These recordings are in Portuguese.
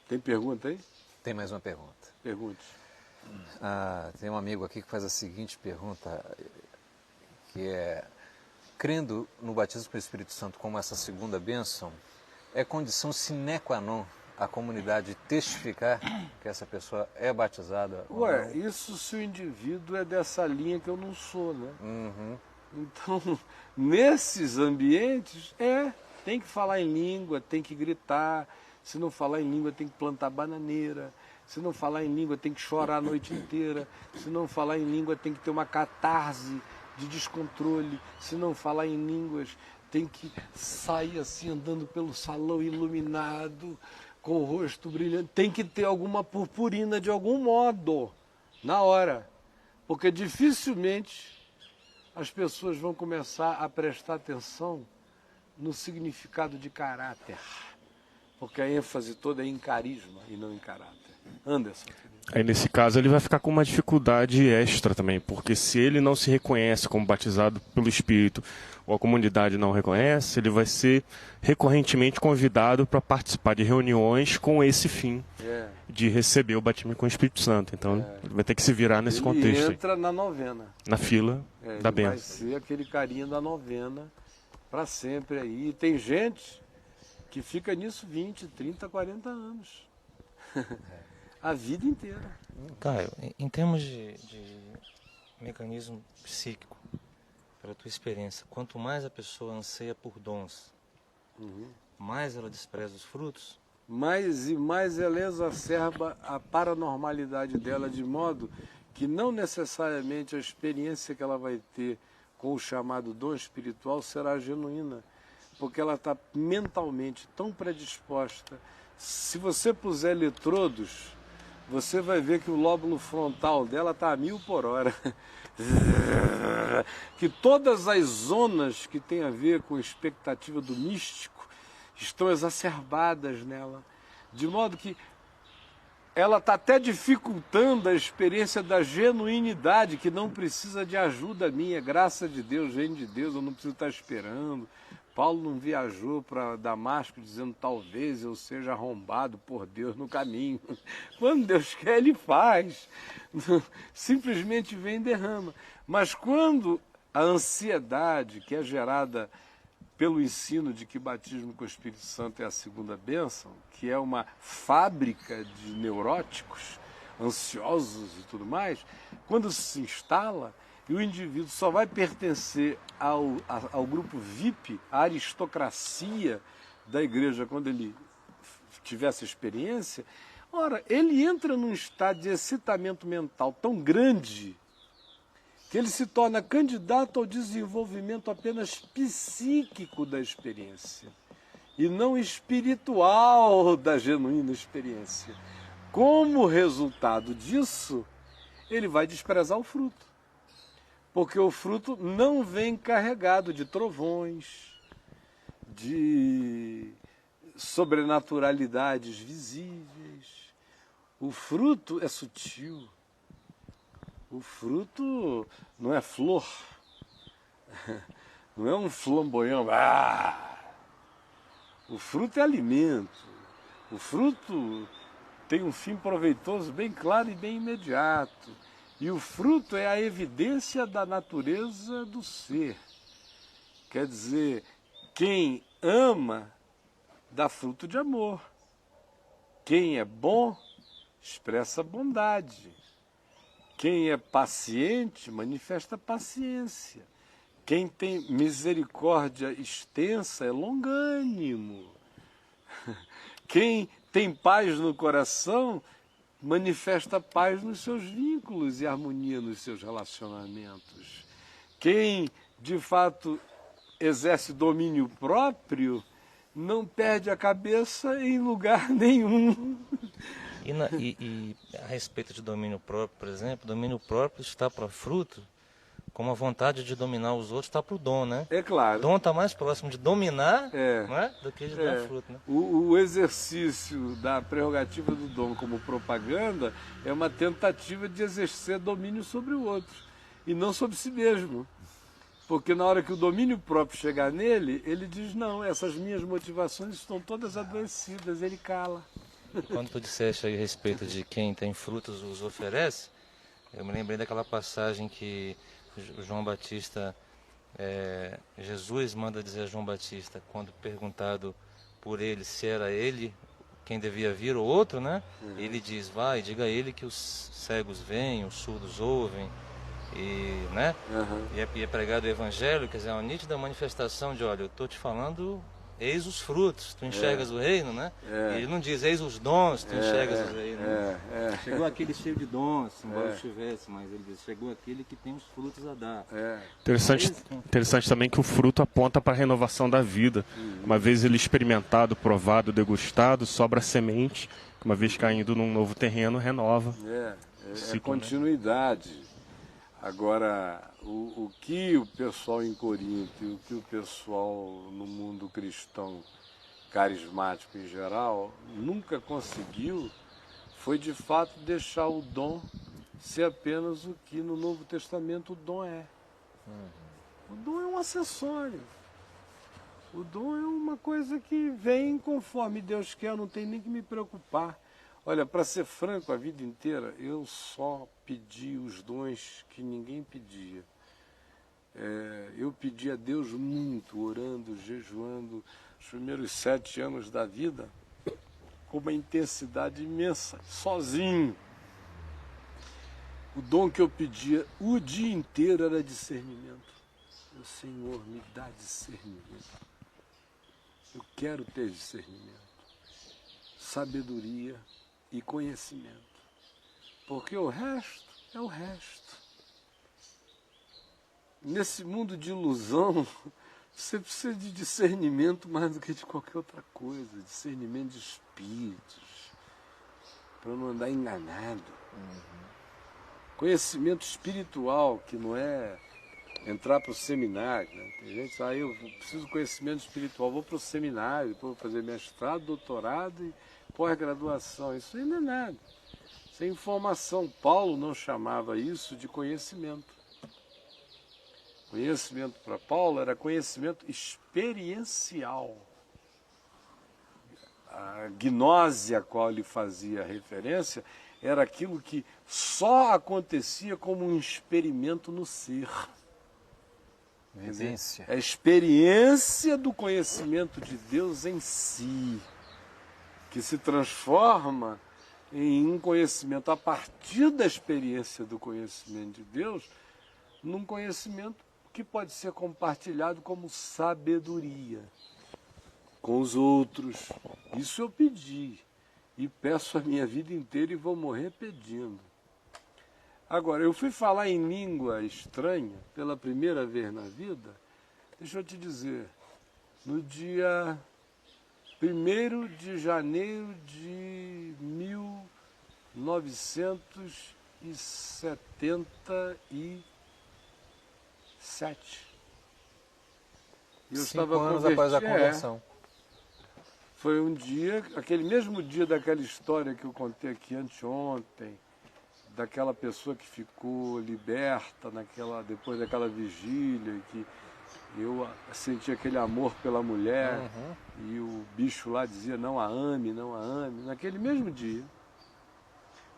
Tem pergunta aí? Tem mais uma pergunta. Pergunte. Tem um amigo aqui que faz a seguinte pergunta, que é: crendo no batismo com o Espírito Santo como essa segunda bênção, é condição sine qua non a comunidade testificar que essa pessoa é batizada ou Ué, não? isso se o indivíduo é dessa linha que eu não sou, né? Uhum. Então, nesses ambientes, tem que falar em língua, tem que gritar. Se não falar em língua, tem que plantar bananeira. Se não falar em língua, tem que chorar a noite inteira. Se não falar em língua, tem que ter uma catarse de descontrole. Se não falar em línguas, tem que sair assim andando pelo salão iluminado, com o rosto brilhante. Tem que ter alguma purpurina de algum modo, na hora. Porque dificilmente as pessoas vão começar a prestar atenção no significado de caráter. Porque a ênfase toda é em carisma e não em caráter. Anderson. Aí nesse caso ele vai ficar com uma dificuldade extra também, porque se ele não se reconhece como batizado pelo Espírito, ou a comunidade não reconhece, ele vai ser recorrentemente convidado para participar de reuniões com esse fim de receber o batismo com o Espírito Santo. Então ele vai ter que se virar nesse contexto. Ele entra na novena. Na fila da bênção. Vai ser aquele carinha da novena para sempre aí. E tem gente que fica nisso 20, 30, 40 anos. A vida inteira. Caio, em termos de mecanismo psíquico, pela tua experiência, quanto mais a pessoa anseia por dons, mais ela despreza os frutos? Mais e mais ela exacerba a paranormalidade dela, de modo que não necessariamente a experiência que ela vai ter com o chamado dom espiritual será genuína, porque ela está mentalmente tão predisposta. Se você puser eletrodos, você vai ver que o lóbulo frontal dela está a 1000 por hora. Que todas as zonas que têm a ver com a expectativa do místico estão exacerbadas nela. De modo que ela está até dificultando a experiência da genuinidade, que não precisa de ajuda minha, graça de Deus, reino de Deus, eu não preciso estar esperando. Paulo não viajou para Damasco dizendo talvez eu seja arrombado por Deus no caminho. Quando Deus quer, Ele faz. Simplesmente vem e derrama. Mas quando a ansiedade que é gerada pelo ensino de que batismo com o Espírito Santo é a segunda bênção, que é uma fábrica de neuróticos, ansiosos e tudo mais, quando se instala, e o indivíduo só vai pertencer ao grupo VIP, à aristocracia da igreja, quando ele tiver essa experiência, ora, ele entra num estado de excitamento mental tão grande que ele se torna candidato ao desenvolvimento apenas psíquico da experiência e não espiritual da genuína experiência. Como resultado disso, ele vai desprezar o fruto. Porque o fruto não vem carregado de trovões, de sobrenaturalidades visíveis. O fruto é sutil. O fruto não é flor. Não é um flamboyant. O fruto é alimento. O fruto tem um fim proveitoso bem claro e bem imediato. E o fruto é a evidência da natureza do ser. Quer dizer, quem ama dá fruto de amor. Quem é bom expressa bondade. Quem é paciente manifesta paciência. Quem tem misericórdia extensa é longânimo. Quem tem paz no coração manifesta paz nos seus vínculos e harmonia nos seus relacionamentos. Quem, de fato, exerce domínio próprio, não perde a cabeça em lugar nenhum. E a respeito de domínio próprio, por exemplo, domínio próprio está para fruto, como a vontade de dominar os outros está para o dom, né? É claro. O dom está mais próximo de dominar não é? Do que de dar fruto, né? O exercício da prerrogativa do dom como propaganda é uma tentativa de exercer domínio sobre o outro e não sobre si mesmo. Porque na hora que o domínio próprio chegar nele, ele diz, não, essas minhas motivações estão todas adoecidas, ele cala. Quando tu disseste aí a respeito de quem tem frutos os oferece, eu me lembrei daquela passagem que João Batista, Jesus manda dizer a João Batista, quando perguntado por ele se era ele quem devia vir ou outro, né? Ele diz, vai, diga a ele que os cegos veem, os surdos ouvem, e, né? E é pregado o evangelho, quer dizer, é uma nítida manifestação de, olha, eu estou te falando, eis os frutos, tu enxergas o reino, né? E ele não diz, eis os dons, tu enxergas o reino. Chegou aquele cheio de dons, embora estivesse, mas ele diz, chegou aquele que tem os frutos a dar. Interessante também que o fruto aponta para a renovação da vida. Uma vez ele experimentado, provado, degustado, sobra semente, que uma vez caindo num novo terreno, renova. É continuidade. Agora, o que o pessoal em Corinto e o que o pessoal no mundo cristão carismático em geral nunca conseguiu foi de fato deixar o dom ser apenas o que no Novo Testamento o dom é. O dom é um acessório. O dom é uma coisa que vem conforme Deus quer, não tem nem que me preocupar. Olha, para ser franco, a vida inteira eu só pedi os dons que ninguém pedia. Eu pedi a Deus muito, orando, jejuando, os primeiros 7 anos da vida, com uma intensidade imensa, sozinho. O dom que eu pedia o dia inteiro era discernimento. Meu Senhor, me dá discernimento. Eu quero ter discernimento, sabedoria e conhecimento. Porque o resto é o resto. Nesse mundo de ilusão, você precisa de discernimento mais do que de qualquer outra coisa. Discernimento de espíritos, para não andar enganado. Conhecimento espiritual, que não é entrar para o seminário. Né? Tem gente que fala, eu preciso de conhecimento espiritual, vou para o seminário, depois vou fazer mestrado, doutorado e pós-graduação. Isso aí não é nada. Isso é informação. Paulo não chamava isso de conhecimento. Conhecimento para Paulo era conhecimento experiencial. A gnose a qual ele fazia referência era aquilo que só acontecia como um experimento no ser. Vivência. É a experiência do conhecimento de Deus em si, que se transforma em um conhecimento a partir da experiência do conhecimento de Deus, num conhecimento que pode ser compartilhado como sabedoria com os outros. Isso eu pedi e peço a minha vida inteira e vou morrer pedindo. Agora, eu fui falar em língua estranha pela primeira vez na vida, deixa eu te dizer, no dia 1º de janeiro de 1977. Eu 5 anos após a conversão. Foi um dia, aquele mesmo dia daquela história que eu contei aqui anteontem, daquela pessoa que ficou liberta depois daquela vigília, que eu senti aquele amor pela mulher, e o bicho lá dizia, não a ame, não a ame. Naquele mesmo dia,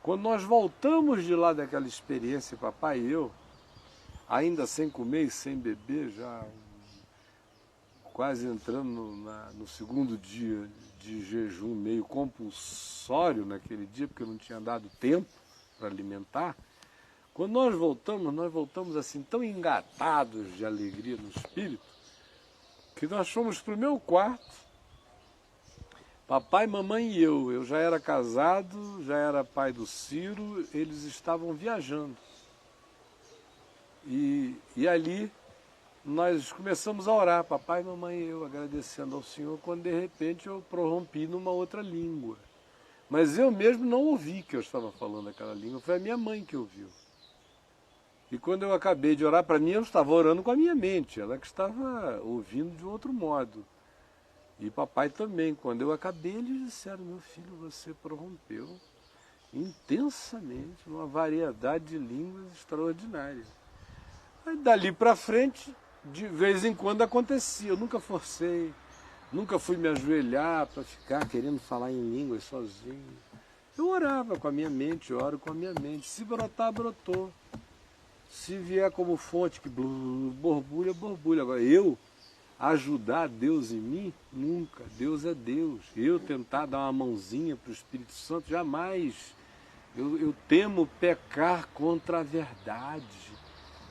quando nós voltamos de lá daquela experiência, papai e eu, ainda sem comer e sem beber, já quase entrando no 2º dia de jejum meio compulsório naquele dia, porque eu não tinha dado tempo para alimentar. Quando nós voltamos assim tão engatados de alegria no espírito, que nós fomos para o meu quarto, papai, mamãe e eu. Eu já era casado, já era pai do Ciro, eles estavam viajando. E ali nós começamos a orar, papai, mamãe e eu, agradecendo ao Senhor, quando de repente eu prorrompi numa outra língua. Mas eu mesmo não ouvi que eu estava falando aquela língua, foi a minha mãe que ouviu. E quando eu acabei de orar, para mim eu estava orando com a minha mente, ela que estava ouvindo de outro modo. E papai também, quando eu acabei, eles disseram, meu filho, você prorrompeu intensamente, numa variedade de línguas extraordinária. Aí dali para frente, de vez em quando acontecia, eu nunca forcei, Nunca fui me ajoelhar para ficar querendo falar em línguas sozinho. Eu orava com a minha mente, eu oro com a minha mente. Se brotar, brotou. Se vier como fonte que borbulha, borbulha. Agora, eu ajudar Deus em mim? Nunca. Deus é Deus. Eu tentar dar uma mãozinha para o Espírito Santo? Jamais. Eu temo pecar contra a verdade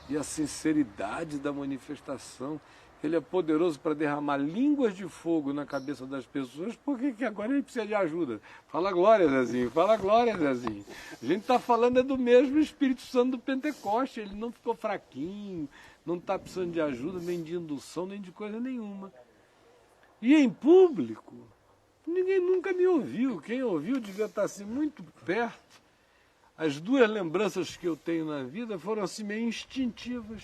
e a sinceridade da manifestação. Ele é poderoso para derramar línguas de fogo na cabeça das pessoas, por que agora ele precisa de ajuda? Fala glória, Zezinho, fala glória, Zezinho. A gente está falando do mesmo Espírito Santo do Pentecoste, ele não ficou fraquinho, não está precisando de ajuda, nem de indução, nem de coisa nenhuma. E em público, ninguém nunca me ouviu, quem ouviu devia estar assim muito perto. As duas lembranças que eu tenho na vida foram assim meio instintivas.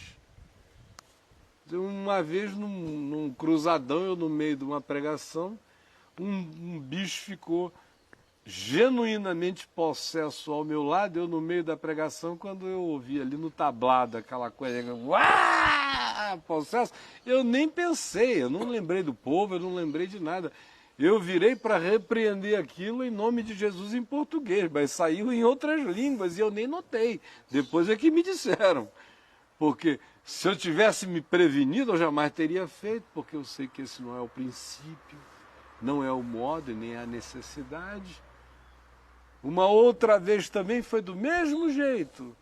Uma vez num cruzadão, eu no meio de uma pregação, um bicho ficou genuinamente possesso ao meu lado, eu no meio da pregação, quando eu ouvi ali no tablado aquela coisa, uá, possesso, eu nem pensei, eu não lembrei do povo, eu não lembrei de nada. Eu virei para repreender aquilo em nome de Jesus em português, mas saiu em outras línguas e eu nem notei. Depois é que me disseram. Porque se eu tivesse me prevenido, eu jamais teria feito, porque eu sei que esse não é o princípio, não é o modo e nem a necessidade. Uma outra vez também foi do mesmo jeito.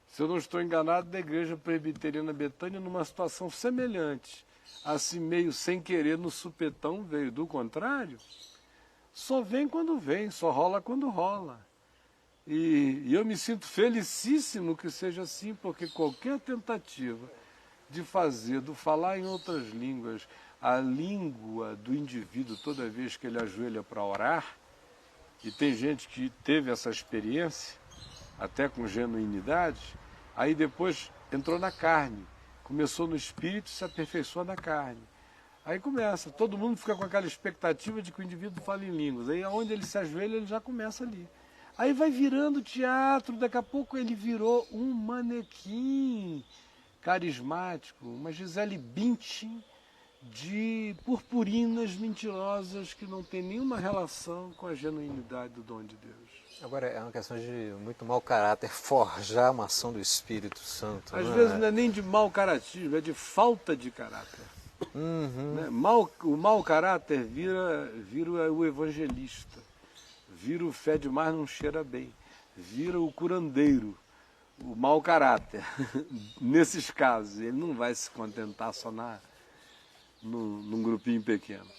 Se eu não estou enganado, da Igreja Presbiteriana Betânia, numa situação semelhante. Assim, meio sem querer, no supetão veio. Do contrário, só vem quando vem, só rola quando rola. E eu me sinto felicíssimo que seja assim, porque qualquer tentativa de do falar em outras línguas, a língua do indivíduo toda vez que ele ajoelha para orar, e tem gente que teve essa experiência, até com genuinidade, aí depois entrou na carne, começou no espírito e se aperfeiçoa na carne. Aí começa, todo mundo fica com aquela expectativa de que o indivíduo fale em línguas, aí aonde ele se ajoelha ele já começa ali. Aí vai virando teatro, daqui a pouco ele virou um manequim carismático, uma Gisele Bündchen de purpurinas mentirosas que não tem nenhuma relação com a genuinidade do dom de Deus. Agora, é uma questão de muito mau caráter forjar uma ação do Espírito Santo. Às vezes não é nem de mau caratismo, é de falta de caráter. Né? O mau caráter vira o evangelista. Vira o fé demais não cheira bem, vira o curandeiro, o mau caráter. Nesses casos, ele não vai se contentar só num grupinho pequeno.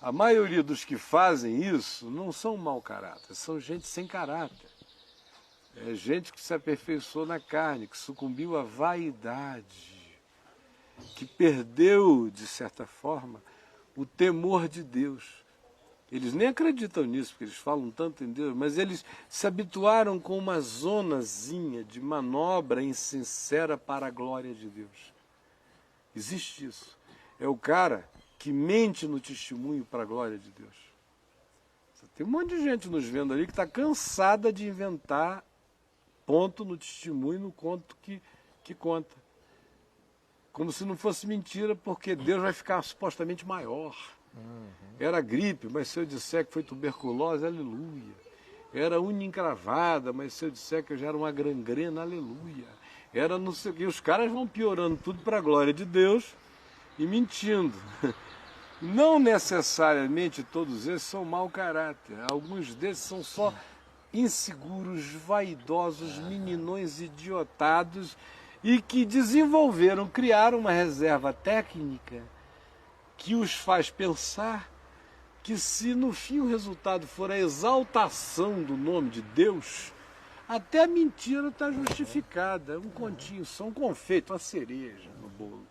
A maioria dos que fazem isso não são mau caráter, são gente sem caráter. É gente que se aperfeiçoou na carne, que sucumbiu à vaidade, que perdeu, de certa forma, o temor de Deus. Eles nem acreditam nisso, porque eles falam tanto em Deus, mas eles se habituaram com uma zonazinha de manobra insincera para a glória de Deus. Existe isso. É o cara que mente no testemunho para a glória de Deus. Tem um monte de gente nos vendo ali que está cansada de inventar ponto no testemunho, no conto que conta. Como se não fosse mentira, porque Deus vai ficar supostamente maior. Era gripe, mas se eu disser que foi tuberculose, aleluia. Era unha encravada, mas se eu disser que eu já era uma gangrena, aleluia. Era não sei o que. Os caras vão piorando tudo para a glória de Deus e mentindo. Não necessariamente todos esses são mau caráter. Alguns desses são só inseguros, vaidosos, meninões idiotados e que criaram uma reserva técnica que os faz pensar que se no fim o resultado for a exaltação do nome de Deus, até a mentira está justificada. Um continho, só um confeito, uma cereja no bolo.